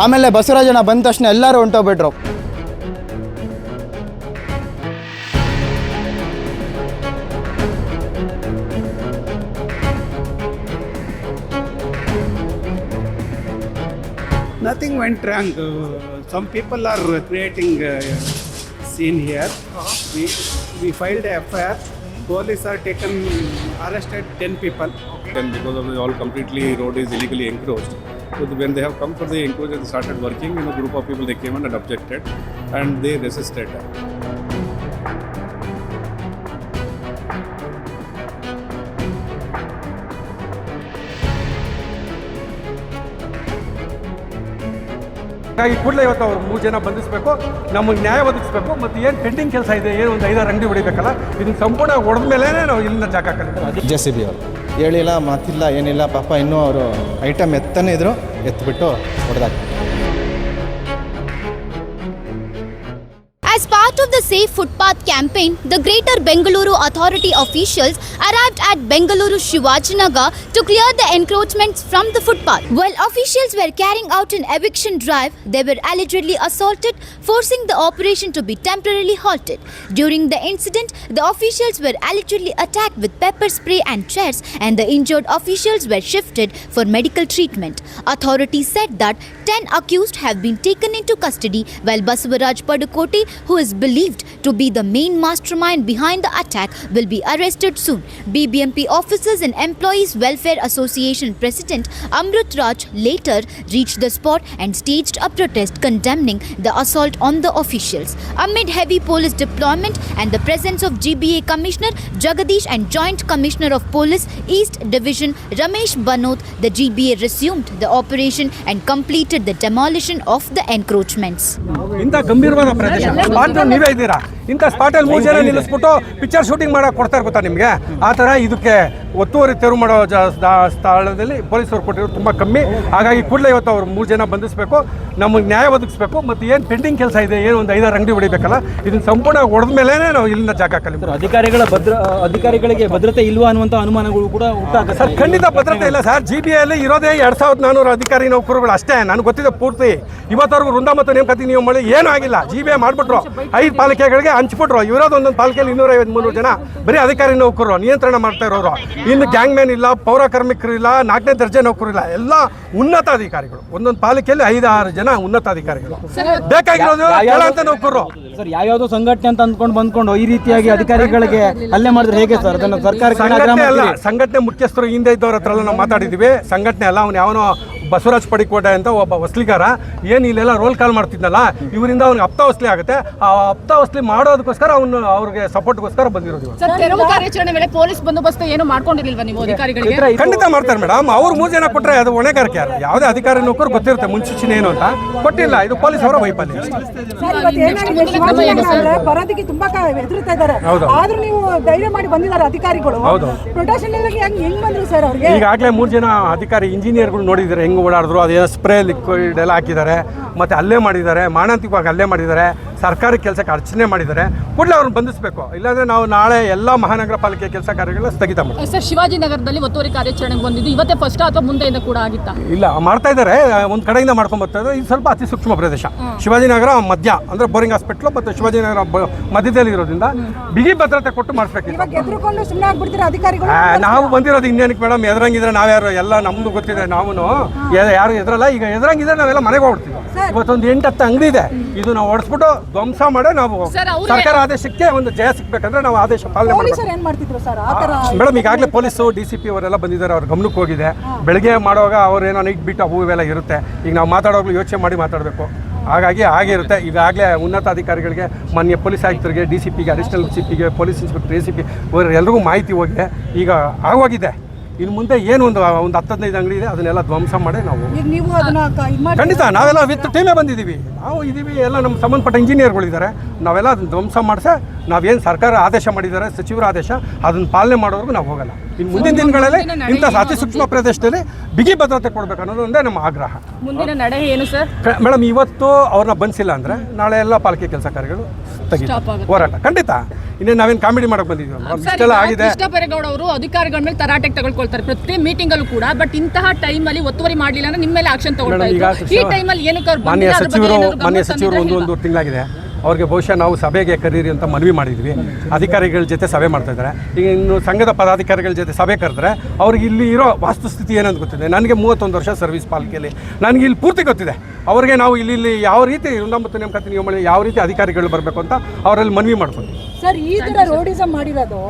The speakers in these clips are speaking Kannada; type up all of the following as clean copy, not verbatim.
ಆಮೇಲೆ ಬಸವರಾಜನ ಬಂದ ತಕ್ಷಣ ಎಲ್ಲರೂ ಹೊಂಟೋಗ್ಬಿಟ್ರು. Nothing went wrong. Some people are creating scene here. We filed a FIR. Police are arrested 10 people. Then because of all completely road is illegally encroached. So when they have come for the encroachment, they started working. Group of people they came and objected, and they resisted. ಹಾಗಾಗಿ ಕೂಡಲೇ ಇವತ್ತು ಅವರು 3 ಜನ ಬಂಧಿಸಬೇಕು, ನಮಗೆ ನ್ಯಾಯ ಒದಗಿಸಬೇಕು. ಮತ್ತು ಏನು ಪೆಂಡಿಂಗ್ ಕೆಲಸ ಇದೆ, ಏನು ಒಂದು 5-6 ಅಂಗಡಿ ಹೊಡಿಬೇಕಲ್ಲ, ಇದನ್ನು ಸಂಪೂರ್ಣ ಹೊಡೆದ ಮೇಲೆ ನಾವು ಇಲ್ಲಿಂದ ಜಾಗ ಹಾಕಲಿಲ್ಲ. JCB ಅವರು ಹೇಳಿಲ್ಲ, ಮಾತಿಲ್ಲ, ಏನಿಲ್ಲ. ಪಾಪ ಇನ್ನೂ ಅವರು ಐಟಮ್ ಎತ್ತನೇ ಇದ್ರು, ಎತ್ಬಿಟ್ಟು ಹೊಡೆದಾಕ. As part of the Safe Footpath campaign, the Greater Bengaluru Authority officials arrived at Bengaluru Shivajinagar to clear the encroachments from the footpath. While officials were carrying out an eviction drive, they were allegedly assaulted, forcing the operation to be temporarily halted. During the incident, the officials were allegedly attacked with pepper spray and chairs, and the injured officials were shifted for medical treatment. Authorities said that 10 accused have been taken into custody, while Basavaraj Padukote, who is believed to be the main mastermind behind the attack, will be arrested soon. BBMP Officers and Employees Welfare Association President Amrut Raj later reached the spot and staged a protest condemning the assault on the officials. Amid heavy police deployment and the presence of GBA Commissioner Jagadish and Joint Commissioner of Police East Division Ramesh Banot, the GBA resumed the operation and completed the demolition of the encroachments. ಇಂಥ ಗಂಭೀರವಾದ ಪ್ರದೇಶ ಸ್ಪಾಟ್ ನೀವೇ ಇದ್ದೀರಾ. ಇಂಥ ಸ್ಪಾಟಲ್ಲಿ 3 ಜನ ನಿಲ್ಲಿಸ್ಬಿಟ್ಟು ಪಿಕ್ಚರ್ ಶೂಟಿಂಗ್ ಮಾಡೋಕೆ ಕೊಡ್ತಾರೆ ಗೊತ್ತಾ ನಿಮಗೆ? ಆ ಥರ ಇದಕ್ಕೆ ಒತ್ತುವರಿ ತೆರವು ಮಾಡೋ ಸ್ಥಳದಲ್ಲಿ ಪೊಲೀಸರು ಕೊಟ್ಟಿರೋದು ತುಂಬ ಕಮ್ಮಿ. ಹಾಗಾಗಿ ಕೂಡಲೇ ಇವತ್ತು ಅವರು 3 ಜನ ಬಂಧಿಸಬೇಕು, ನಮಗೆ ನ್ಯಾಯ ಒದಗಿಸಬೇಕು. ಮತ್ತು ಏನು ಪೆಂಡಿಂಗ್ ಕೆಲಸ ಇದೆ, ಏನು ಒಂದು 5-6 ಅಂಗಡಿ ಹೊಡಿಬೇಕಲ್ಲ, ಇದನ್ನು ಸಂಪೂರ್ಣ ಹೊಡೆದ ಮೇಲೆ ನಾವು ಇಲ್ಲಿಂದ ಜಾಗ ಹಾಕಲಿಲ್ಲ. ಅಧಿಕಾರಿಗಳಿಗೆ ಭದ್ರತೆ ಇಲ್ವಾ ಅನ್ನುವಂಥ ಅನುಮಾನಗಳು ಕೂಡ ಉಂಟಾಗುತ್ತೆ ಸರ್. ಖಂಡಿತ ಭದ್ರತೆ ಇಲ್ಲ ಸರ್. GBA ಅಲ್ಲಿ ಇರೋದೇ 2400 ಅಧಿಕಾರಿ ನೌಕರುಗಳು ಅಷ್ಟೇ. ನನಗೆ ಗೊತ್ತಿದೆ ಪೂರ್ತಿ. ಇವತ್ತವರೆಗೂ ವೃಂದ ಮತ್ತು ನೇಮಕಾತಿ ನಿಯಮ ಮಾಡಿ ಏನೂ ಆಗಿಲ್ಲ. GBA ಮಾಡಿಬಿಟ್ರು, 5 ಪಾಲಿಕೆಗಳಿಗೆ ಹಂಚ್ಬಿಟ್ರು. ಇರೋದು ಒಂದೊಂದು ಪಾಲಿಕೆಯಲ್ಲಿ 250-300 ಜನ ಬರೀ ಅಧಿಕಾರಿ ನೌಕರು ನಿಯಂತ್ರಣ ಮಾಡ್ತಾ ಇರೋರು. ಇನ್ನು ಗ್ಯಾಂಗ್ ಮ್ಯಾನ್ ಇಲ್ಲ, ಪೌರ ಕಾರ್ಮಿಕರು ಇಲ್ಲ, 4ನೇ ದರ್ಜೆ ನೌಕರು ಇಲ್ಲ, ಎಲ್ಲ ಉನ್ನತ ಅಧಿಕಾರಿಗಳು. ಒಂದೊಂದು ಪಾಲಿಕೆಯಲ್ಲಿ 5-6 ಜನ ಉನ್ನತ ಅಧಿಕಾರಿಗಳು ಬೇಕಾಗಿರೋದು ಅಂತ ನೌಕರು. ಸರ್, ಯಾವ್ಯಾವುದೋ ಸಂಘಟನೆ ಅಂತ ಬಂದ್ಕೊಂಡು ಈ ರೀತಿಯಾಗಿ ಅಧಿಕಾರಿಗಳಿಗೆ ಹಲ್ಲೆ ಮಾಡಿದ್ರೆ ಹೇಗೆ ಸರ್? ಅದನ್ನು ಸರ್ಕಾರ ಸಂಘಟನೆ ಮುಖ್ಯಸ್ಥರು ಹಿಂದೆ ಇದ್ದವ್ರ ಹತ್ರ ಎಲ್ಲ ನಾವು ಮಾತಾಡಿದ್ದೀವಿ. ಸಂಘಟನೆ ಅಲ್ಲ, ಅವನು ಯಾವನೋ ಬಸವರಾಜ್ ಪಡಿಕೋಟೆ ಅಂತ ಒಬ್ಬ ವಸ್ಲಿಗಾರ ಏನು ಇಲ್ಲೆಲ್ಲ ರೋಲ್ ಕಾಲ್ ಮಾಡ್ತಿದ್ನಲ್ಲ, ಇವರಿಂದ ಅವ್ನಿಗೆ ಹಪ್ತಾವಸ್ಲಿ ಆಗುತ್ತೆ. ಆ ಹಪ್ತಾವಸ್ಲಿ ಮಾಡೋದಕ್ಕೋಸ್ಕರ ಅವ್ರಿಗೆ ಸಪೋರ್ಟ್ಗೋಸ್ಕರ ಬಂದಿರೋದು. ತೆರವು ಕಾರ್ಯಾಚರಣೆ ವೇಳೆ ಪೊಲೀಸ್ ಬಂದೋಬಸ್ತ್ ಏನು ಮಾಡ್ಕೊಂಡಿರ್ಲಿಲ್ವಾ ನೀವು ಅಧಿಕಾರಿಗಳಿಗೆ? ಖಂಡಿತ ಮಾಡ್ತಾರೆ ಮೇಡಮ್. ಅವ್ರು 3 ಜನ ಕೊಟ್ಟರೆ ಅದು ಹೊಣೆಗಾರಿಕೆ. ಯಾವುದೇ ಅಧಿಕಾರಿ ನೌಕರು ಗೊತ್ತಿರುತ್ತೆ ಮುನ್ಸೂಚನೆ ಏನು ಅಂತ. ಕೊಟ್ಟಿಲ್ಲ, ಇದು ಪೊಲೀಸ್ ಅವರ ವೈಫಲ್ಯ. ಬರೋದಕ್ಕೆ ತುಂಬಾ ಹೆದರ್ತಾ ಇದ್ದಾರೆ. ಆದ್ರೂ ನೀವು ಧೈರ್ಯ ಮಾಡಿ ಬಂದಿದ್ದಾರೆ ಅಧಿಕಾರಿಗಳು. ಪ್ರೊಟೆಕ್ಷನ್ ಹೆಂಗ್ ಬಂದ್ರು ಸರ್ ಅವ್ರಿಗೆ? ಈಗಾಗಲೇ 3 ಜನ ಅಧಿಕಾರಿ ಇಂಜಿನಿಯರ್ಗಳು ನೋಡಿದ್ದಾರೆ ಹೆಂಗ್ ಓಡಾಡಿದ್ರು. ಅದೇನೋ ಸ್ಪ್ರೇ ಲಿಕ್ವಿಡ್ ಎಲ್ಲ ಹಾಕಿದ್ದಾರೆ, ಮತ್ತೆ ಹಲ್ಲೆ ಮಾಡಿದ್ದಾರೆ, ಮಾರಣಾಂತಿಕವಾಗಿ ಹಲ್ಲೆ ಮಾಡಿದ್ದಾರೆ, ಸರ್ಕಾರಿ ಕೆಲಸಕ್ಕೆ ಅರ್ಚನೆ ಮಾಡಿದ್ದಾರೆ. ಕೂಡಲೇ ಅವ್ರನ್ನ ಬಂಧಿಸಬೇಕು. ಇಲ್ಲಾಂದ್ರೆ ನಾವು ನಾಳೆ ಎಲ್ಲ ಮಹಾನಗರ ಪಾಲಿಕೆ ಕೆಲಸ ಕಾರ್ಯಗಳನ್ನ ಸ್ಥಗಿತ ಮಾಡ್ತೀವಿ. ಸರ್, ಶಿವಾಜಿನಗರದಲ್ಲಿ ಒತ್ತುವರಿ ಕಾರ್ಯಾಚರಣೆಗೆ ಬಂದಿದ್ದು ಇವತ್ತೇ ಫಸ್ಟ್ ಅಥವಾ ಮುಂದೆಯಿಂದ ಕೂಡ ಆಗಿತ್ತಾ? ಇಲ್ಲ, ಮಾಡ್ತಾ ಇದ್ದಾರೆ. ಒಂದು ಕಡೆಯಿಂದ ಮಾಡ್ಕೊಂಡು ಬರ್ತಾ ಇದ್ದಾರೆ. ಇದು ಸ್ವಲ್ಪ ಅತಿ ಸೂಕ್ಷ್ಮ ಪ್ರದೇಶ. ಶಿವಾಜಿನಗರ ಮಧ್ಯ ಅಂದ್ರೆ ಬೋರಿಂಗ್ ಹಾಸ್ಪಿಟ್ಲು ಮತ್ತು ಶಿವಾಜಿನಗರ ಮಧ್ಯದಲ್ಲಿ ಇರೋದ್ರಿಂದ ಬಿಗಿ ಭದ್ರತೆ ಕೊಟ್ಟು ಮಾಡಿಸ್ಬೇಕಿತ್ತು. ನಾವು ಬಂದಿರೋದು ಇನ್ನೇನಕ್ಕೆ ಮೇಡಮ್? ಎದುರಂಗಿದ್ರೆ ನಾವ್ಯಾರು? ಎಲ್ಲ ನಮ್ದು ಗೊತ್ತಿದೆ. ನಾವು ಯಾರು ಎದುರಲ್ಲ. ಈಗ ಎದುರಂಗಿದ್ರೆ ನಾವೆಲ್ಲ ಮನೆಗೆ ಹೋಗ್ತೀವಿ. ಇವತ್ತೊಂದು 8-10 ಅಂಗಡಿ ಇದೆ. ಇದು ನಾವು ಓಡಿಸ್ಬಿಟ್ಟು ಧ್ವಂಸ ಮಾಡಿ ನಾವು ಸರ್ಕಾರ ಆದೇಶಕ್ಕೆ ಒಂದು ಜಯ ಸಿಗ್ಬೇಕಂದ್ರೆ ನಾವು ಆದೇಶ ಪಾಲನೆ ಮಾಡಬೇಕು ಮೇಡಮ್. ಈಗಾಗಲೇ ಪೊಲೀಸು DCP ಅವರೆಲ್ಲ ಬಂದಿದ್ದಾರೆ, ಅವ್ರ ಗಮನಕ್ಕೆ ಹೋಗಿದೆ. ಬೆಳಗ್ಗೆ ಮಾಡುವಾಗ ಅವ್ರೇನೋ ನೈಟ್ ಬಿಟ್ಟು ಅವು ಇವೆಲ್ಲ ಇರುತ್ತೆ. ಈಗ ನಾವು ಮಾತಾಡೋಗ್ಲು ಯೋಚನೆ ಮಾಡಿ ಮಾತಾಡಬೇಕು. ಹಾಗಾಗಿ ಆಗಿರುತ್ತೆ. ಈಗಾಗಲೇ ಉನ್ನತ ಅಧಿಕಾರಿಗಳಿಗೆ, ಮಾನ್ಯ ಪೊಲೀಸ್ ಆಯುಕ್ತರಿಗೆ, DCPಗೆ, ಅಡಿಷನಲ್ CPಗೆ, ಪೊಲೀಸ್ ಇನ್ಸ್ಪೆಕ್ಟರ್, ACP ಎಲ್ಲರಿಗೂ ಮಾಹಿತಿ ಹೋಗಿದೆ. ಈಗ ಆಗೋಗಿದೆ. ಇನ್ನು ಮುಂದೆ ಏನು ಒಂದು 10-15 ಅಂಗಡಿ ಇದೆ, ಅದನ್ನೆಲ್ಲ ಧ್ವಂಸ ಮಾಡಿ ನಾವು ಖಂಡಿತ ನಾವೆಲ್ಲ ವಿತ್ ಟೀಮೇ ಬಂದಿದ್ದೀವಿ. ನಾವು ಇದ್ದೀವಿ, ಎಲ್ಲ ನಮ್ಮ ಸಂಬಂಧಪಟ್ಟ ಇಂಜಿನಿಯರ್ಗಳಿದ್ದಾರೆ. ನಾವೆಲ್ಲ ಅದನ್ನು ಧ್ವಂಸ ಮಾಡಿಸಿ ನಾವೇನು ಸರ್ಕಾರ ಆದೇಶ ಮಾಡಿದ್ದಾರೆ, ಸಚಿವರ ಆದೇಶ, ಅದನ್ನು ಪಾಲನೆ ಮಾಡೋವರೆಗೂ ನಾವು ಹೋಗಲ್ಲ. ಇನ್ನು ಮುಂದಿನ ದಿನಗಳಲ್ಲಿ ಇಂಥ ಅತಿ ಸೂಕ್ಷ್ಮ ಪ್ರದೇಶದಲ್ಲಿ ಬಿಗಿ ಭದ್ರತೆ ಕೊಡಬೇಕು ಅನ್ನೋದು ಒಂದೇ ನಮ್ಮ ಆಗ್ರಹ. ಮುಂದಿನ ನಡೆ ಏನು ಸರ್? ಮೇಡಮ್, ಇವತ್ತು ಅವ್ರನ್ನ ಬಂಧಿಸಿಲ್ಲ ಅಂದರೆ ನಾಳೆ ಎಲ್ಲ ಪಾಲಿಕೆ ಕೆಲಸ ಕಾರ್ಯಗಳು Stop ಆಗುತ್ತೆ. ಹೋರಾಟ ಖಂಡಿತ. ಇನ್ನೇನು ನಾವೇನು ಕಾಮಿಡಿ ಮಾಡಕ್ಕೆ ಬಂದಿದ್ವಿ ಇಷ್ಟೆಲ್ಲ ಆಗಿದೆ. ಕೃಷ್ಣ ಬೈರೇಗೌಡ ಅವರು ಅಧಿಕಾರಿಗಳ ಮೇಲೆ ತರಾಟೆಗೆ ತಗೊಳ್ಕೊಳ್ತಾರೆ ಪ್ರತಿ ಮೀಟಿಂಗ್ ಅಲ್ಲೂ ಕೂಡ. ಬಟ್ ಇಂತಹ ಟೈಮಲ್ಲಿ ಒತ್ತುವರಿ ಮಾಡಲಿಲ್ಲ ಅಂದ್ರೆ ನಿಮ್ಮ ಮೇಲೆ ಆಕ್ಷನ್ ತಗೊಳ್ತಾ ಇದ್ರು. ಈ ಟೈಮಲ್ಲಿ ಏನಕ್ಕೆ ಅವ್ರು ಮಾನ್ಯ ಬಂದಿಲ್ಲ, ಅದ್ರ ಬಗ್ಗೆ ಏನಾದ್ರು ಮಾನ್ಯ ಗಮನ ಸಚಿವರು ತಂದಿದ್ರಾ? ಒಂದೂವರೆ ತಿಂಗಳಾಗಿದೆ. ಅವ್ರಿಗೆ ಬಹುಶಃ ನಾವು ಸಭೆಗೆ ಕರೀರಿ ಅಂತ ಮನವಿ ಮಾಡಿದ್ವಿ. ಅಧಿಕಾರಿಗಳ ಜೊತೆ ಸಭೆ ಮಾಡ್ತಾ ಇದ್ದಾರೆ. ಈಗ ಇನ್ನು ಸಂಘದ ಪದಾಧಿಕಾರಿಗಳ ಜೊತೆ ಸಭೆ ಕರೆದ್ರೆ ಅವ್ರಿಗೆ ಇಲ್ಲಿ ಇರೋ ವಾಸ್ತುಸ್ಥಿತಿ ಏನಂತ ಗೊತ್ತಿದೆ. ನನಗೆ 31 ವರ್ಷ ಸರ್ವಿಸ್ ಪಾಲಿಕೆಯಲ್ಲಿ ನನಗೆ ಇಲ್ಲಿ ಪೂರ್ತಿ ಗೊತ್ತಿದೆ. ಅವ್ರಿಗೆ ನಾವು ಇಲ್ಲಿ ಯಾವ ರೀತಿ ಮತ್ತು ನೇಮಕಾತಿ ನಿಯಮ ಯಾವ ರೀತಿ ಅಧಿಕಾರಿಗಳು ಬರಬೇಕು ಅಂತ ಅವರಲ್ಲಿ ಮನವಿ ಮಾಡ್ಕೊಂಡ್ವಿ. ಸರ್ ಈ ತರ ರೋಡಿಸಮ್ ಮಾಡಿರೋದು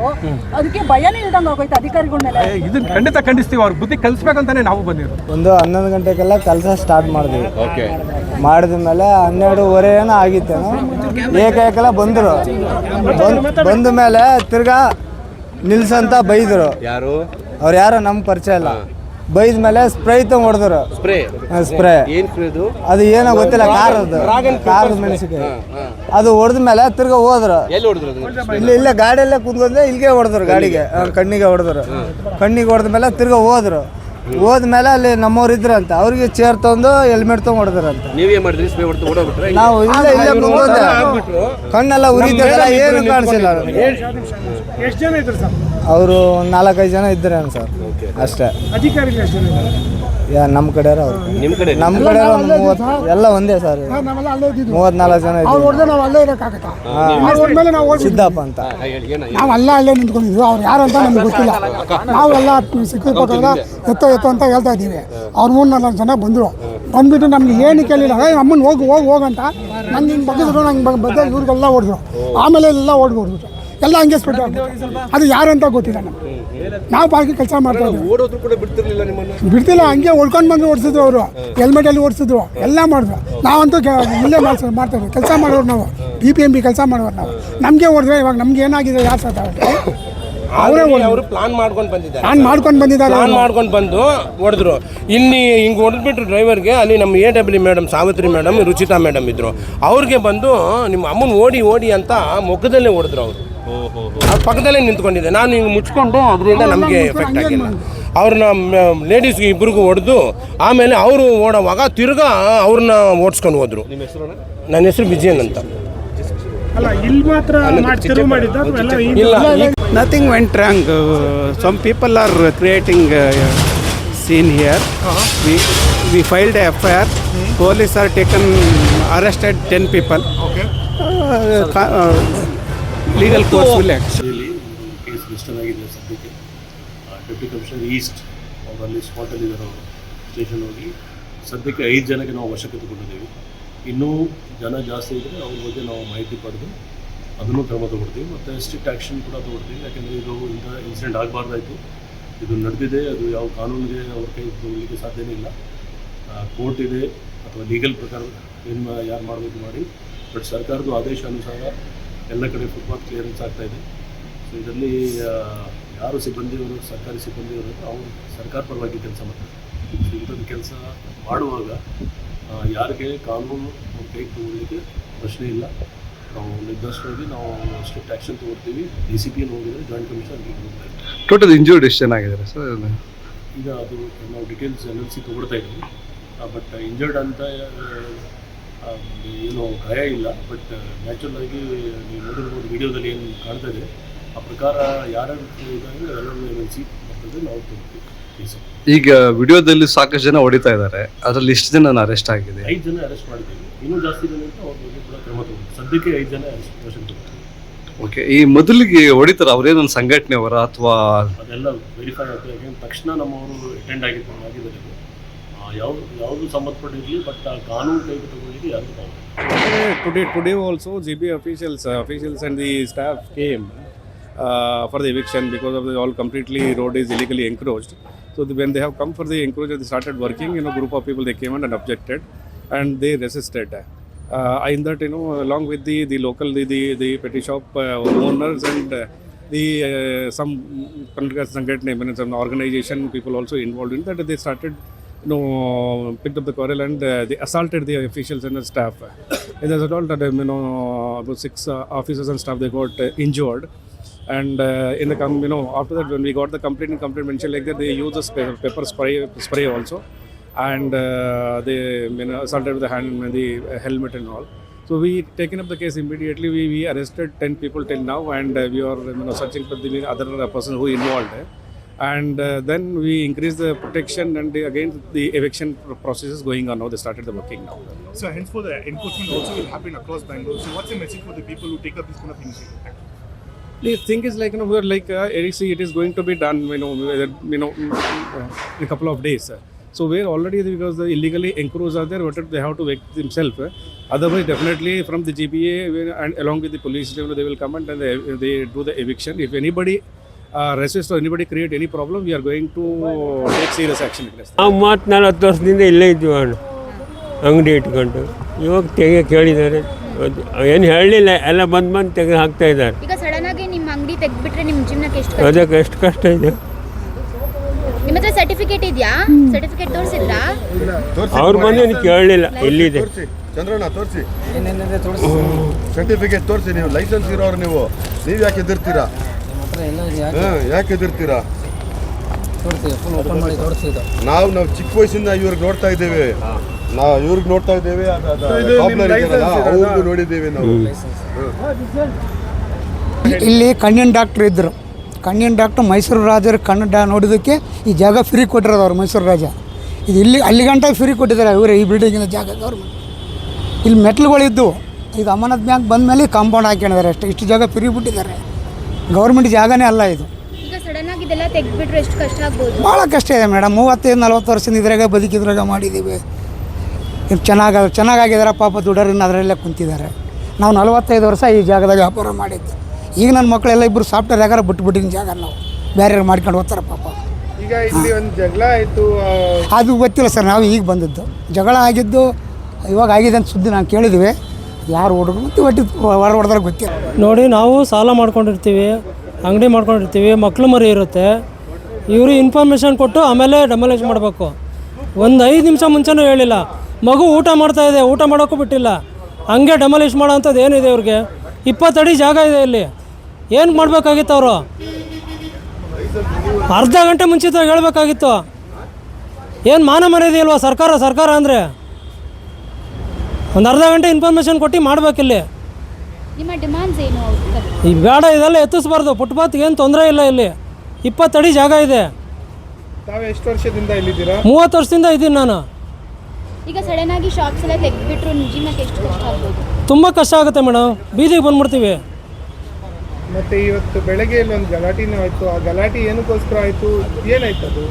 ಅದಕ್ಕೆ ಭಯನೇ ಇಲ್ದಂಗೆ ಆಗೋಯ್ತು ಅಧಿಕಾರಿಗಳ ಮೇಲೆ. ಇದನ್ನ ಖಂಡಿತ ಖಂಡಿಸ್ತೀವಿ. ಅವ್ರ ಬುದ್ಧಿ ಕಲಿಸ್ಬೇಕಂತಾನೆ ನಾವು ಬಂದಿರೋದು. ಒಂದು 11 ಗಂಟೆಗೆಲ್ಲ ಕೆಲಸ ಸ್ಟಾರ್ಟ್ ಮಾಡಿದ್ವಿ. ಮಾಡಿದ ಮೇಲೆ 12:30 ಏನೋ ಆಗಿತ್ತೇನೋ ಏಕಾಏಕಲ್ಲ ಬಂದರು. ಬಂದ ಮೇಲೆ ತಿರ್ಗಾ ನಿಲ್ಸಂತ ಬೈದರು. ಅವ್ರು ಯಾರೋ ನಮ್ಗೆ ಪರಿಚಯ ಇಲ್ಲ. ಬೈದ ಮೇಲೆ ಸ್ಪ್ರೇ ತಗೊಂಡು ಹೊಡೆದ್ರು. ಸ್ಪ್ರೇ ಅದು ಏನೋ ಗೊತ್ತಿಲ್ಲ, ಕಾರದ ಮೆಣಸಿಗೆ ಅದು ಹೊಡೆದ ಮೇಲೆ ತಿರ್ಗಾ ಹೋದ್ರು. ಇಲ್ಲೇ ಗಾಡಿಯಲ್ಲೇ ಕುಂತ್ಕೊಂಡ್ರೆ ಇಲ್ಲಿಗೆ ಹೊಡೆದ್ರು. ಗಾಡಿಗೆ ಕಣ್ಣಿಗೆ ಹೊಡೆದ್ರು. ಕಣ್ಣಿಗೆ ಹೊಡೆದ ಮೇಲೆ ತಿರ್ಗಾ ಹೋದ್ರು. ಹೋದ್ಮೇಲೆ ಅಲ್ಲಿ ನಮ್ಮವ್ರು ಇದ್ರಂತ ಅವ್ರಿಗೆ ಚೇರ್ ತಗೊಂಡು ಹೆಲ್ಮೆಟ್ ತಗೊಂಡು ಹೊಡೆದ್ರಂತ. ನಾವು ಇಲ್ಲೇ ಕುಂತ್ಕೊಂಡೆ. ಕಣ್ಣೆಲ್ಲ ಉರಿತದಲ್ಲ, ಏನು ಕಾಣಿಸಿಲ್ಲ. ಎಷ್ಟು ಜನ ಇದ್ರು ಸರ್? ಅವರು 4-5 ಜನ ಇದ್ದಾರೆ ಸರ್, ಅಷ್ಟೇ. ಅಧಿಕಾರಿಗಳು ಎಷ್ಟು ಜನ ಇದ್ದಾರೆ? ನಮ್ಮ ಕಡೆ ನಮ್ಮ ಕಡೆ ಎಲ್ಲ ಒಂದೇ ಸರ್. 34 ಜನ ಸಿದ್ದಪ್ಪ ಅಂತ. ನಾವು ಅಲ್ಲೇ ನಿಂತ್ಕೊಂಡಿದ್ವಿ. ಅವ್ರು ಯಾರು ಅಂತ ನಮ್ಗೆ ಗೊತ್ತಿಲ್ಲ. ನಾವೆಲ್ಲ ಸಿಕ್ಕಿದ ಪಕ್ಕದ ಎತ್ತೋ ಅಂತ ಹೇಳ್ತಾ ಇದ್ದೀವಿ. ಅವ್ರು 3-4 ಜನ ಬಂದರು. ಬಂದ್ಬಿಟ್ಟು ನಮ್ಗೆ ಏನು ಕೇಳಿಲ್ಲ. ಅಮ್ಮನ ಹೋಗಂತ ನಂಗೆ ಹಿಂಗೆ ಬಗ್ಗಿದ್ರು. ನಂಗೆ ಬದ್ದ ಇವ್ರಿಗೆಲ್ಲ ಹೊಡೆದ್ರು. ಆಮೇಲೆ ಎಲ್ಲ ಓಡ್ಬಿಡ್ಬಿಟ್ಟು ಎಲ್ಲ ಹಂಗೆ ಸ್ಪೆಟ್ ಅದು ಯಾರು ಅಂತ ಗೊತ್ತಿಲ್ಲ ನಮ್ಗೆ. ನಾವು ಬಾಕಿ ಕೆಲಸ ಮಾಡ್ತಾ ಇದ್ದೀವಿ. ಬಿಡ್ತಿಲ್ಲ, ಹಂಗೆ ಹೊಡ್ಕೊಂಡು ಬಂದು ಓಡಿಸಿದ್ರು. ಅವರು ಹೆಲ್ಮೆಟಲ್ಲಿ ಓಡಿಸಿದ್ರು, ಎಲ್ಲ ಮಾಡಿದ್ರು. ನಾವಂತೂ ಇಲ್ಲೇ ಮಾಡ್ತಾಯಿದ್ವಿ. ಕೆಲಸ ಮಾಡೋರು ನಾವು, BPMB ಕೆಲಸ ಮಾಡೋರು ನಾವು. ನಮಗೆ ಹೊಡೆದ್ರೆ ಇವಾಗ ನಮ್ಗೆ ಏನಾಗಿದೆ ಯಾರು ಸಾಧ್ಯ ಅವರೇ ಪ್ಲಾನ್ ಮಾಡ್ಕೊಂಡು ಬಂದಿದ್ದಾರೆ. ಮಾಡ್ಕೊಂಡು ಬಂದು ಹೊಡೆದ್ರು. ಇಲ್ಲಿ ಹಿಂಗೆ ಹೊಡೆದ್ಬಿಟ್ರು ಡ್ರೈವರ್ಗೆ. ಅಲ್ಲಿ ನಮ್ಮ AW madam, Savitri madam, Ruchita madam ಇದ್ರು. ಅವ್ರಿಗೆ ಬಂದು ನಿಮ್ಮ ಅಮ್ಮನ ಓಡಿ ಅಂತ ಮುಖದಲ್ಲೇ ಹೊಡೆದ್ರು. ಅವರು ಪಕ್ಕದಲ್ಲೇ ನಿಂತ್ಕೊಂಡಿದ್ದೆ. ನಾನು ಹಿಂಗೆ ಮುಚ್ಕೊಂಡು ಅದರಿಂದ ನಮಗೆ ಎಫೆಕ್ಟ್ ಆಗಿಲ್ಲ. ಅವ್ರನ್ನ ಲೇಡೀಸ್ಗೆ ಇಬ್ಬರಿಗೂ ಹೊಡೆದು ಆಮೇಲೆ ಅವರು ಓಡೋವಾಗ ತಿರ್ಗಾ ಅವ್ರನ್ನ ಓಡಿಸ್ಕೊಂಡು ಹೋದ್ರು. ನನ್ನ ಹೆಸರು ವಿಜಯನ್ ಅಂತ. Nothing went wrong. Some people are creating scene here. We filed a FIR. Police are arrested 10 people. Legal course will act. Case register ಆಗಿದೆ ಸದ್ಯಕ್ಕೆ. ಡೆಪ್ಟಿ ಕಮಿಷನರ್ ಈಸ್ಟ್ ಅವರಲ್ಲಿ ಸ್ಪಾಟಲ್ಲಿ ಇದ್ದಾರೆ. ಅವರು ಸ್ಟೇಷನ್ ಹೋಗಿ ಸದ್ಯಕ್ಕೆ 5 ಜನಕ್ಕೆ ನಾವು ವಶಕ್ಕೆ ತಗೊಂಡಿದ್ದೀವಿ. ಇನ್ನೂ ಜನ ಜಾಸ್ತಿ ಇದ್ದರೆ ಅವ್ರ ಬಗ್ಗೆ ನಾವು ಮಾಹಿತಿ ಪಡೆದು ಅದನ್ನು ಕ್ರಮ ತಗೊಳ್ತೀವಿ. ಮತ್ತು ಸ್ಟ್ರಿಕ್ಟ್ ಆ್ಯಕ್ಷನ್ ಕೂಡ ತಗೊಳ್ತೀವಿ. ಯಾಕೆಂದರೆ ಇದು ಇಂಥ ಇನ್ಸಿಡೆಂಟ್ ಆಗಬಾರ್ದಾಯಿತು. ಇದು ನಡೆದಿದೆ. ಅದು ಯಾವ ಕಾನೂನಿಗೆ ಅವ್ರ ಕೈ ತಗೊಳ್ಳಿಕ್ಕೆ ಸಾಧ್ಯನೇ ಇಲ್ಲ. ಕೋರ್ಟ್ ಇದೆ ಅಥವಾ ಲೀಗಲ್ ಪ್ರಕಾರ ಏನು ಯಾರು ಮಾಡಬೇಕು ಮಾಡಿ. ಬಟ್ ಸರ್ಕಾರದ ಆದೇಶ ಅನುಸಾರ ಎಲ್ಲ ಕಡೆ ಫುಟ್ಪಾತ್ ಕ್ಲಿಯರೆನ್ಸ್ ಆಗ್ತಾಯಿದೆ. ಸೊ ಇದರಲ್ಲಿ ಯಾರು ಸಿಬ್ಬಂದಿಯವರು, ಸರ್ಕಾರಿ ಸಿಬ್ಬಂದಿಯವರು ಅವರು ಸರ್ಕಾರ ಪರವಾಗಿ ಕೆಲಸ ಮಾಡ್ತಾರೆ. ಸೊ ಇಂಥದ್ದು ಕೆಲಸ ಮಾಡುವಾಗ ಯಾರಿಗೆ ಕಾನೂನು ಕೈ ತಗೊಳ್ಳಿಕ್ಕೆ ಪ್ರಶ್ನೆ ಇಲ್ಲ. ನಾವು ನಿರ್ದಿಷ್ಟವಾಗಿ ನಾವು ಸ್ಟ್ರಿಕ್ಟ್ ಆ್ಯಕ್ಷನ್ ತಗೊಳ್ತೀವಿ. DCP ಹೋಗಿದ್ರೆ ಜಾಯಿಂಟ್ ಕಮಿಷನರ್ಗೆ ಹೋಗ್ತಾ ಇದ್ದೀವಿ. ಟೋಟಲ್ ಇಂಜೂರ್ಡ್ ಎಷ್ಟು ಚೆನ್ನಾಗಿದ್ದಾರೆ ಸರ್? ಈಗ ಅದು ನಾವು ಡೀಟೇಲ್ಸ್ NLC ತೊಗೊಳ್ತಾ ಇದ್ದೀವಿ. ಬಟ್ ಇಂಜರ್ಡ್ ಅಂತ ಏನು ಗಾಯ ಇಲ್ಲ. ಬಟ್ ನ್ಯಾಚುರಲ್ ಆಗಿ ನೀವು ನೋಡಿರ್ಬೋದು ವಿಡಿಯೋದಲ್ಲಿ ಏನು ಕಾಣ್ತಾ ಇದೆ ಆ ಪ್ರಕಾರ ಯಾರ್ಯಾರು ಇದ್ದಾರೆ ಎಲ್ಲರೂ NLC ಬರ್ತದೆ, ನಾವು ತಗೊಳ್ತೀವಿ. ಈಗ ವಿಡಿಯೋದಲ್ಲಿ ಸಾಕಷ್ಟು ಜನ ಹೊಡಿತಾ ಇದ್ದಾರೆ. ಅದರಲ್ಲಿ ಎಷ್ಟು ಜನ ಅರೆಸ್ಟ್ ಆಗಿದೆ? 5 ಜನ ಅರೆಸ್ಟ್ ಮಾಡಿದ್ದೀವಿ. ಇನ್ನೂ ಜಾಸ್ತಿ ಜನ ಅಂತ ಅವ್ರ ಬಗ್ಗೆ ಕೂಡ ಕ್ರಮ ತಗೊಳ್ತೀವಿ. ಸದ್ಯಕ್ಕೆ 5 ಜನ ಅರೆಸ್ಟ್ ತಗೊಳ್ತೀವಿ. ಓಕೆ. ಈ ಮೊದಲಿಗೆ ಹೊಡಿತಾರೆ ಅವರೇನೊಂದು ಸಂಘಟನೆಯವರ ಅಥವಾ ಅದೆಲ್ಲ ವೆರಿಫೈ ಆಗ್ತದೆ. ಯಾಕೆಂದ್ರೆ ತಕ್ಷಣ ನಮ್ಮವರು ಅಟೆಂಡ್ ಆಗಿದ್ದಾರೆ. ಯಾವುದು ಸಂಬಂಧಪಟ್ಟಿರಲಿ. ಬಟ್ ಕಾನೂನು ಕೈಗೆ ತಗೊಳ್ಳಿಕ್ಕೆ ಯಾರು Today also GB officials and the staff came for the eviction because of the all completely road is illegally encroached. So when they have come for the encroachment, they started working. Group of people they came and objected, and they resisted. In that along with the local the petty shop owners and the some some organization people also involved in that, they started picked up the quarrel and they assaulted the officials and the staff. As a result, about 6 officers and staff they got injured. And in the after that, when we got the complaint mentioned like that, they used the pepper spray also, and they assaulted with the hand and the helmet and all. So we taken up the case immediately. We arrested 10 people till now, and we are searching for the other person who involved. And then we increased the protection, and again the eviction process is going on now. They started the working now. So henceforth the enforcement also will happen across Bangalore. So what's the message for the people who take up this kind of initiative? The thing is like, we're like, it is going to be done, in a couple of days. So we're already, because the illegally encroached are there, but they have to evict themselves. Otherwise, definitely from the GPA and along with the police, they will come and they do the eviction. If anybody resist or anybody create any problem, we are going to take serious action against them. ನಾವು 34 ವರ್ಷದಿಂದ ಇಲ್ಲೇ ಇದ್ವಿ ಅಣ್ಣ, ಅಂಗಡಿ ಇಟ್ಕೊಂಡು. ಇವಾಗ ಕೇಳಿದ್ದಾರೆ, ಏನು ಹೇಳಲಿಲ್ಲ, ಎಲ್ಲ ಬಂದು ತೆಗೆದು ಹಾಕ್ತಾ ಇದ್ದಾರೆ. ಈಗ ಸಡನ್ ಆಗಿ ನಿಮ್ಮ ಅಂಗಡಿ ತೆಗೆದ್ಬಿಟ್ರೆ ನಿಮ್ಮ ಜೀವನಕ್ಕೆ ಎಷ್ಟು ಅದಕ್ಕೆ ಎಷ್ಟು ಕಷ್ಟ ಇದೆ. ನಿಮ್ಮ ಹತ್ರ ಸರ್ಟಿಫಿಕೇಟ್ ಇದೆಯಾ? ಸರ್ಟಿಫಿಕೇಟ್ ತೋರಿಸಿದ್ರಾ? ಅವ್ರು ಬಂದು ಕೇಳಲಿಲ್ಲ, ಎಲ್ಲಿದೆ ಚಂದ್ರಣ್ಣ ತೋರಿಸಿ, ಸರ್ಟಿಫಿಕೇಟ್ ತೋರಿಸಿ. ನೀವು ಲೈಸೆನ್ಸ್ ಇರೋರು, ನೀವು ಯಾಕೆ ಎದುರ್ತೀರಾ? ಯಾಕೆ ಎದುರ್ತೀರಾ? ನಾವು ಚಿಕ್ಕ ವಯಸ್ಸಿಂದ ಇವ್ರಿಗೆ ನೋಡ್ತಾ ಇದ್ದೇವೆ, ಇವ್ರಿಗೆ ನೋಡ್ತಾ ಇದ್ದೇವೆ, ಅವ್ರಿಗೂ ನೋಡಿದ್ದೇವೆ ನಾವು. ಇಲ್ಲಿ ಕಣ್ಣಿನ ಡಾಕ್ಟ್ರ್ ಇದ್ದರು. ಕಣ್ಣಿನ ಡಾಕ್ಟ್ರು ಮೈಸೂರು ರಾಜರು ಕಣ್ಣು ನೋಡೋದಕ್ಕೆ ಈ ಜಾಗ ಫ್ರೀ ಕೊಟ್ಟಿರೋದು ಅವರು, ಮೈಸೂರು ರಾಜ. ಇದು ಅಲ್ಲಿ ಗಂಟ ಫ್ರೀ ಕೊಟ್ಟಿದ್ದಾರೆ ಇವರೇ, ಈ ಬಿಲ್ಡಿಂಗಿನ ಜಾಗ ಗೌರ್ಮೆಂಟ್. ಇಲ್ಲಿ ಮೆಟ್ಲುಗಳಿದ್ದು, ಇದು ಅಮಾನತ್ ಬ್ಯಾಂಕ್ ಬಂದ ಮೇಲೆ ಕಾಂಪೌಂಡ್ ಹಾಕೊಂಡಿದ್ದಾರೆ ಅಷ್ಟೇ. ಇಷ್ಟು ಜಾಗ ಫ್ರೀ ಬಿಟ್ಟಿದ್ದಾರೆ, ಗೌರ್ಮೆಂಟ್ ಜಾಗನೇ ಅಲ್ಲ ಇದು. ಈಗ ಸಡನ್ ಆಗಿ ಇದೆಲ್ಲ ತೆಗೆದ್ಬಿಟ್ರೆ ಎಷ್ಟು ಕಷ್ಟ ಆಗ್ಬೋದು? ಭಾಳ ಕಷ್ಟ ಇದೆ ಮೇಡಮ್. 35-40 ವರ್ಷದಿಂದ ಇದ್ರಾಗ ಬದುಕಿದ್ರಾಗ ಮಾಡಿದ್ದೀವಿ. ಇದು ಚೆನ್ನಾಗಿದ್ದಾರೆ ಪಾಪ, ದುಡ್ಡೋರಿನ್ನ ಅದರಲ್ಲೇ ಕುಂತಿದ್ದಾರೆ. ನಾವು 45 ವರ್ಷ ಈ ಜಾಗದಾಗ ವ್ಯಾಪಾರ ಮಾಡಿದ್ದು. ಈಗ ನನ್ನ ಮಕ್ಕಳೆಲ್ಲ ಇಬ್ಬರು ಸಾಫ್ಟ್ವೇರ್ ಯಾಕಾರ ಬಿಟ್ಟಿನ ಜಾಗ ನಾವು ಬೇರೆ ಮಾಡ್ಕೊಂಡು ಹೋಗ್ತಾರೆ ಪಾಪ. ಈಗ ಇಲ್ಲಿ ಒಂದು ಜಗಳ ಆಯಿತು, ಅದು ಗೊತ್ತಿಲ್ಲ ಸರ್, ನಾವು ಈಗ ಬಂದದ್ದು. ಜಗಳ ಆಗಿದ್ದು ಇವಾಗ ಆಗಿದೆ ಅಂತ ಸುದ್ದಿ ನಾವು ಕೇಳಿದ್ವಿ. ಯಾರು ಹುಡುಗರು ಮತ್ತು ಹೊಡೆದ್ರೆ ಗೊತ್ತಿಲ್ಲ. ನೋಡಿ, ನಾವು ಸಾಲ ಮಾಡ್ಕೊಂಡಿರ್ತೀವಿ, ಅಂಗಡಿ ಮಾಡ್ಕೊಂಡಿರ್ತೀವಿ, ಮಕ್ಳು ಮರಿ ಇರುತ್ತೆ. ಇವರು ಇನ್ಫಾರ್ಮೇಷನ್ ಕೊಟ್ಟು ಆಮೇಲೆ ಡೆಮಾಲಿಷ್ ಮಾಡಬೇಕು. ಒಂದು 5 ನಿಮಿಷ ಮುಂಚೆನೂ ಹೇಳಿಲ್ಲ. ಮಗು ಊಟ ಮಾಡ್ತಾಯಿದೆ, ಊಟ ಮಾಡೋಕ್ಕೂ ಬಿಟ್ಟಿಲ್ಲ. ಹಂಗೆ ಡೆಮಾಲಿಷ್ ಮಾಡೋ ಅಂಥದ್ದು ಏನಿದೆ ಇವ್ರಿಗೆ? 20 ಅಡಿ ಜಾಗ ಇದೆ ಇಲ್ಲಿ. ಏನು ಮಾಡಬೇಕಾಗಿತ್ತು ಅವರು? ಅರ್ಧ ಗಂಟೆ ಮುಂಚಿತವಾಗಿ ಹೇಳಬೇಕಾಗಿತ್ತು. ಏನು ಮಾನ ಮರ್ಯಾದೆ ಇಲ್ವಾ ಸರ್ಕಾರ ಅಂದರೆ? ಒಂದು ಅರ್ಧ ಗಂಟೆ ಇನ್ಫಾರ್ಮೇಷನ್ ಕೊಟ್ಟು ಮಾಡಬೇಕಿಲ್ಲಿ. ನಿಮ್ಮ ಡಿಮಾಂಡ್ಸ್ ಏನು? ಈ ಬೇಡ, ಇದೆಲ್ಲ ಎತ್ತಿಸ್ಬಾರ್ದು. ಫುಟ್ಪಾತ್ಗೆ ಏನು ತೊಂದರೆ ಇಲ್ಲ. ಇಲ್ಲಿ 20 ಅಡಿ ಜಾಗ ಇದೆ. ತಾವು ಎಷ್ಟು ವರ್ಷದಿಂದ ಇಲ್ಲಿದ್ದೀರಾ? 30 ವರ್ಷದಿಂದ ಇದ್ದೀನಿ ನಾನು. ಈಗ ಸಡನ್ ಆಗಿ ಶಾಪ್ಸ್ ಎಲ್ಲ ತೆಗೆದ್ಬಿಟ್ರು ನಿಮ್ಮ ಜೀವನಕ್ಕೆ ಎಷ್ಟು ಕಷ್ಟ ಆಗ್ಬೋದು? ತುಂಬ ಕಷ್ಟ ಆಗುತ್ತೆ ಮೇಡಮ್, ಬೀದಿಗೆ ಬಂದ್ಬಿಡ್ತೀವಿ. ಮತ್ತು ಇವತ್ತು ಬೆಳಗ್ಗೆ ಇಲ್ಲೊಂದು ಗಲಾಟೆನೂ ಆಯಿತು. ಆ ಗಲಾಟೆ ಏನಕ್ಕೋಸ್ಕರ ಆಯಿತು? ಏನಾಯ್ತು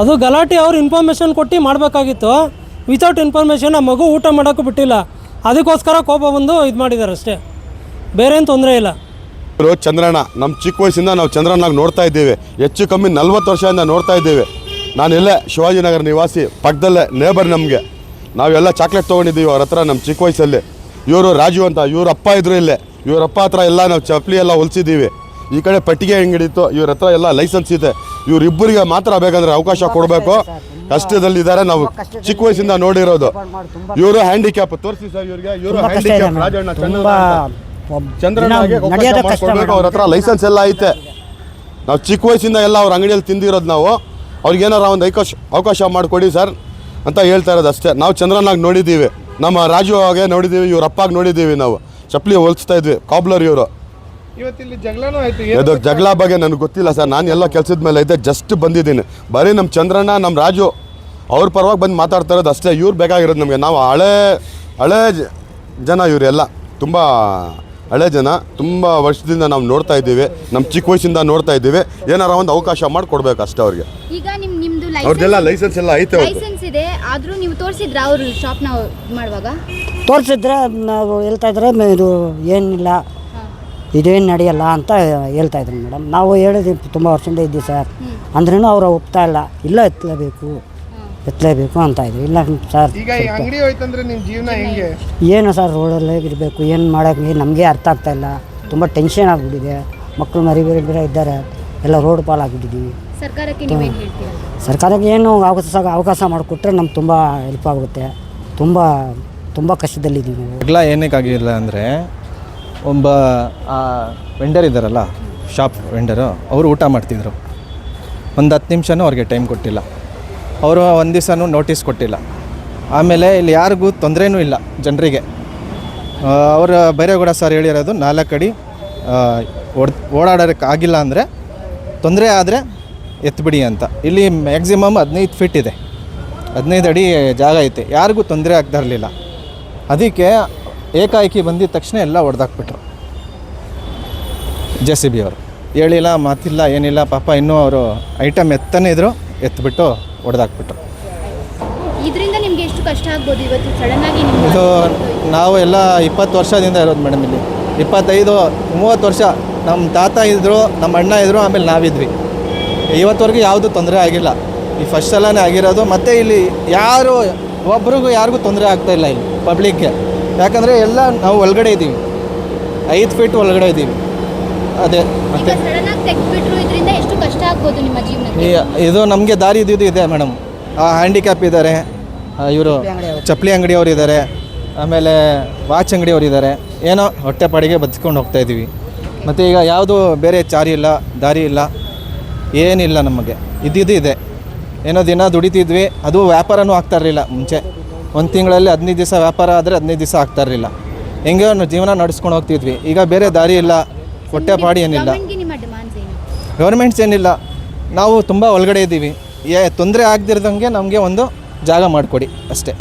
ಅದು ಗಲಾಟೆ ಅವ್ರು ಇನ್ಫಾರ್ಮೇಷನ್ ಕೊಟ್ಟು ಮಾಡಬೇಕಾಗಿತ್ತು. ವಿತೌಟ್ ಇನ್ಫಾರ್ಮೇಷನ್ ಆ ಮಗು ಊಟ ಮಾಡೋಕ್ಕೂ ಬಿಟ್ಟಿಲ್ಲ. ಅದಕ್ಕೋಸ್ಕರ ಕೋಪ ಬಂದು ಇದು ಮಾಡಿದ್ದಾರೆ ಅಷ್ಟೇ, ಬೇರೆ ಏನು ತೊಂದರೆ ಇಲ್ಲ. ಚಂದ್ರಣ್ಣ, ನಮ್ಮ ಚಿಕ್ಕ ವಯಸ್ಸಿಂದ ನಾವು ಚಂದ್ರಣ್ಣಾಗ ನೋಡ್ತಾ ಇದ್ದೇವೆ. ಹೆಚ್ಚು ಕಮ್ಮಿ 40 ವರ್ಷದಿಂದ ನೋಡ್ತಾ ಇದ್ದೇವೆ. ನಾನೆಲ್ಲ ಶಿವಾಜಿನಗರ ನಿವಾಸಿ, ಪಕ್ಕದಲ್ಲೇ ನೇಬರ್ ನಮಗೆ. ನಾವೆಲ್ಲ ಚಾಕ್ಲೇಟ್ ತೊಗೊಂಡಿದ್ದೀವಿ ಅವ್ರ ಹತ್ರ ನಮ್ಮ ಚಿಕ್ಕ ವಯಸ್ಸಲ್ಲಿ. ಇವರು ರಾಜು ಅಂತ, ಇವ್ರ ಅಪ್ಪ ಇದ್ರು ಇಲ್ಲೇ. ಇವ್ರ ಅಪ್ಪ ಹತ್ರ ಎಲ್ಲ ನಾವು ಚಪ್ಪಲಿ ಎಲ್ಲ ಹೊಲಿಸಿದ್ದೀವಿ. ಈ ಕಡೆ ಪೆಟ್ಟಿಗೆ ಅಂಗಡಿತ್ತು, ಇವ್ರ ಹತ್ರ ಎಲ್ಲ ಲೈಸೆನ್ಸ್ ಇದೆ. ಇವರಿಬ್ಬರಿಗೆ ಮಾತ್ರ ಬೇಕಂದ್ರೆ ಅವಕಾಶ ಕೊಡಬೇಕು. ಕಷ್ಟದಲ್ಲಿದ್ದಾರೆ, ನಾವು ಚಿಕ್ಕ ವಯಸ್ಸಿಂದ ನೋಡಿರೋದು. ಇವರು ಹ್ಯಾಂಡಿಕ್ಯಾಪ್ ತೋರಿಸಿ ಸರ್ ಇವ್ರಿಗೆ. ಇವರು ಹ್ಯಾಂಡಿಕ್ಯಾಪ್ ರಾಜಣ್ಣ ಚಂದ್ರಣ್ಣಗೆ ಅವಕಾಶ ಮಾಡಿಕೊಡ್ಬೇಕು. ಅವ್ರ ಹತ್ರ ಲೈಸೆನ್ಸ್ ಎಲ್ಲ ಐತೆ. ನಾವು ಚಿಕ್ಕ ವಯಸ್ಸಿಂದ ಎಲ್ಲ ಅವ್ರ ಅಂಗಡಿಯಲ್ಲಿ ತಿಂದಿರೋದು. ನಾವು ಅವ್ರಿಗೇನಾರ ಒಂದು ಅವಕಾಶ ಮಾಡಿಕೊಡಿ ಸರ್ ಅಂತ ಹೇಳ್ತಾ ಇರೋದು ಅಷ್ಟೇ. ನಾವು ಚಂದ್ರನಾಗ ನೋಡಿದ್ದೀವಿ, ನಮ್ಮ ರಾಜು ಹಾಗೆ ನೋಡಿದ್ದೀವಿ, ಇವ್ರ ಅಪ್ಪಾಗ ನೋಡಿದ್ದೀವಿ. ನಾವು ಚಪ್ಪಲಿ ಹೊಲಿಸ್ತಾ ಇದ್ವಿ, ಕಾಬ್ಲರ್ ಇವರು. ಇವತ್ತಿಲ್ಲಿ ಜಗಳನೂ ಆಯಿತು. ಅದು ಜಗಳ ಬಗ್ಗೆ ನನಗೆ ಗೊತ್ತಿಲ್ಲ ಸರ್, ನಾನು ಎಲ್ಲ ಕೆಲಸದ ಮೇಲೆ ಇದ್ದೆ, ಜಸ್ಟ್ ಬಂದಿದ್ದೀನಿ. ಬರೀ ನಮ್ಮ ಚಂದ್ರಣ್ಣ, ನಮ್ಮ ರಾಜು ಅವ್ರ ಪರವಾಗಿ ಬಂದು ಮಾತಾಡ್ತಾ ಇರೋದು ಅಷ್ಟೇ. ಇವ್ರು ಬೇಕಾಗಿರೋದು ನಮಗೆ. ನಾವು ಹಳೇ ಜನ, ಇವರೆಲ್ಲ ತುಂಬ ಹಳೆ ಜನ. ತುಂಬ ವರ್ಷದಿಂದ ನಾವು ನೋಡ್ತಾ ಇದ್ದೀವಿ, ನಮ್ಮ ಚಿಕ್ಕ ವಯಸ್ಸಿಂದ ನೋಡ್ತಾ ಇದ್ದೀವಿ. ಏನಾರ ಒಂದು ಅವಕಾಶ ಮಾಡಿಕೊಡ್ಬೇಕು ಅಷ್ಟೇ ಅವ್ರಿಗೆ. ಈಗ ನಿಮ್ಮದು ಅವ್ರದ್ದೆಲ್ಲ ಲೈಸೆನ್ಸ್ ಎಲ್ಲ ಐತೆ. ಲೈಸೆನ್ಸ್ ಇದೆ, ಆದರೂ ನೀವು ತೋರಿಸಿದ್ರಾ ಅವರು ಶಾಪ್ನ ಮಾಡುವಾಗ? ತೋರಿಸಿದ್ರೆ ನಾವು ಹೇಳ್ತಾ ಇದ್ರೆ ಇದು ಏನಿಲ್ಲ, ಇದೇನು ನಡೆಯಲ್ಲ ಅಂತ ಹೇಳ್ತಾ ಇದ್ರು ಮೇಡಮ್. ನಾವು ಹೇಳಿದ್ವಿ ತುಂಬ ವರ್ಷದಿಂದ ಇದ್ದೀವಿ ಸರ್, ಅಂದ್ರೂ ಅವರು ಒಪ್ತಾ ಇಲ್ಲ ಎತ್ತಲೇಬೇಕು ಅಂತ ಇದ್ವಿ. ಇಲ್ಲ ಸರ್, ಈಗ ಈ ಅಂಗಡಿ ಹೋಯ್ತಂದ್ರೆ ನಿಮ್ಮ ಜೀವನ ಹೆಂಗೆ? ಏನು ಸರ್, ರೋಡಲ್ಲೇ ಇರಬೇಕು, ಏನು ಮಾಡೋಕ್ಕೆ ನಮಗೆ ಅರ್ಥ ಆಗ್ತಾ ಇಲ್ಲ. ತುಂಬ ಟೆನ್ಷನ್ ಆಗಿಬಿಟ್ಟಿದೆ. ಮಕ್ಕಳು ಮರಿ ಬೇರೆ ಇದ್ದಾರೆ, ಎಲ್ಲ ರೋಡ್ ಪಾಲಾಗಿಬಿಟ್ಟಿದ್ದೀವಿ. ಸರ್ಕಾರಕ್ಕೆ ನೀವೇನು ಹೇಳ್ತೀರಾ? ಸರ್ಕಾರಕ್ಕೆ ಏನು ಅವಕಾಶ ಮಾಡಿಕೊಟ್ರೆ ನಮ್ಗೆ ತುಂಬ ಹೆಲ್ಪ್ ಆಗುತ್ತೆ. ತುಂಬ ಕಷ್ಟದಲ್ಲಿದ್ದೀವಿ ನಾವು. ಜಗಳ ಏನಕ್ಕಾಗಿಲ್ಲ ಅಂದರೆ, ಒಬ್ಬ ವೆಂಡರ್ ಇದ್ದಾರಲ್ಲ, ಶಾಪ್ ವೆಂಡರು, ಅವರು ಊಟ ಮಾಡ್ತಿದ್ರು. ಒಂದು 10 ನಿಮಿಷನೂ ಅವ್ರಿಗೆ ಟೈಮ್ ಕೊಟ್ಟಿಲ್ಲ. ಅವರು ಒಂದು ದಿವಸನೂ ನೋಟಿಸ್ ಕೊಟ್ಟಿಲ್ಲ. ಆಮೇಲೆ ಇಲ್ಲಿ ಯಾರಿಗೂ ತೊಂದರೆನೂ ಇಲ್ಲ ಜನರಿಗೆ. ಅವರ ಬೈರೇಗೌಡ ಸರ್ ಹೇಳಿರೋದು 4 ಅಡಿ ಓಡಾಡೋಕ್ಕೆ ಆಗಿಲ್ಲ ಅಂದರೆ ತೊಂದರೆ ಆದರೆ ಎತ್ಬಿಡಿ ಅಂತ. ಇಲ್ಲಿ ಮ್ಯಾಕ್ಸಿಮಮ್ 15 ಫೀಟ್ ಇದೆ, 15 ಅಡಿ ಜಾಗ ಐತೆ, ಯಾರಿಗೂ ತೊಂದರೆ ಆಗ್ತಾ ಇರಲಿಲ್ಲ. ಅದಕ್ಕೆ ಏಕಾಏಕಿ ಬಂದಿದ್ದ ತಕ್ಷಣ ಎಲ್ಲ ಹೊಡೆದಾಕ್ಬಿಟ್ರು JCB ಅವರು. ಹೇಳಿಲ್ಲ ಮಾತಿಲ್ಲ ಏನಿಲ್ಲ, ಪಾಪ ಇನ್ನೂ ಅವರು ಐಟಮ್ ಎತ್ತನೇ ಇದ್ರು, ಎತ್ಬಿಟ್ಟು ಹೊಡೆದಾಕ್ಬಿಟ್ರು. ಇದರಿಂದ ನಿಮಗೆ ಎಷ್ಟು ಕಷ್ಟ ಆಗ್ಬೋದು ಇವತ್ತು ಸಡನ್ ಆಗಿ ಇದು ನಾವು ಎಲ್ಲ 20 ವರ್ಷದಿಂದ ಇರೋದು ಮೇಡಮ್ ಇಲ್ಲಿ. 25-30 ವರ್ಷ ನಮ್ಮ ತಾತ ಇದ್ದರು, ನಮ್ಮ ಅಣ್ಣ ಇದ್ದರು, ಆಮೇಲೆ ನಾವಿದ್ವಿ. ಇವತ್ತವರೆಗೂ ಯಾವುದೂ ತೊಂದರೆ ಆಗಿಲ್ಲ. ಈ ಫಸ್ಟ್ ಸಲನೇ ಆಗಿರೋದು. ಮತ್ತು ಇಲ್ಲಿ ಯಾರು ಒಬ್ರಿಗೂ ಯಾರಿಗೂ ತೊಂದರೆ ಆಗ್ತಾಯಿಲ್ಲ ಇಲ್ಲಿ ಪಬ್ಲಿಕ್ಗೆ. ಯಾಕಂದರೆ ಎಲ್ಲ ನಾವು ಒಳಗಡೆ ಇದ್ದೀವಿ, 5 ಫೀಟ್ ಒಳಗಡೆ ಇದ್ದೀವಿ. ಅದೇ ಮತ್ತೆ ಸಡನ್ ಆಗಿ ತೆಗೆದ್ಬಿಟ್ರು, ಇದರಿಂದ ಎಷ್ಟು ಕಷ್ಟ ಆಗ್ಬೋದು ನಿಮ್ಮ ಜೀವನಕ್ಕೆ? ಇದು ನಮಗೆ ದಾರಿ ಇದ್ದಿದ್ದು ಇದೆ ಮೇಡಮ್. ಹ್ಯಾಂಡಿಕ್ಯಾಪ್ ಇದ್ದಾರೆ, ಇವರು ಚಪ್ಪಲಿ ಅಂಗಡಿಯವರು ಇದ್ದಾರೆ, ಆಮೇಲೆ ವಾಚ್ ಅಂಗಡಿಯವರು ಇದ್ದಾರೆ. ಏನೋ ಹೊಟ್ಟೆಪಾಡಿಗೆ ಬದುಕೊಂಡು ಹೋಗ್ತಾಯಿದ್ದೀವಿ. ಮತ್ತು ಈಗ ಯಾವುದು ಬೇರೆ ಚಾರಿ ಇಲ್ಲ, ದಾರಿ ಇಲ್ಲ, ಏನಿಲ್ಲ. ನಮಗೆ ಇದ್ದಿದ್ದು ಇದೆ. ಏನೋ ದಿನ ದುಡಿತಿದ್ವಿ, ಅದು ವ್ಯಾಪಾರನೂ ಆಗ್ತಾಯಿರಲಿಲ್ಲ ಮುಂಚೆ. ಒಂದು ತಿಂಗಳಲ್ಲಿ 15 ದಿವಸ ವ್ಯಾಪಾರ ಆದರೆ 15 ದಿವಸ ಆಗ್ತಾಯಿರಲಿಲ್ಲ. ಹೆಂಗೆ ಜೀವನ ನಡೆಸ್ಕೊಂಡು ಹೋಗ್ತಿದ್ವಿ. ಈಗ ಬೇರೆ ದಾರಿ ಇಲ್ಲ, ಹೊಟ್ಟೆಪಾಡಿ ಏನಿಲ್ಲ, ಗೌರ್ಮೆಂಟ್ಸ್ ಏನಿಲ್ಲ. ನಾವು ತುಂಬ ಒಳಗಡೆ ಇದ್ದೀವಿ. ತೊಂದರೆ ಆಗದಿರ್ದಂಗೆ ನಮಗೆ ಒಂದು ಜಾಗ ಮಾಡಿಕೊಡಿ ಅಷ್ಟೇ.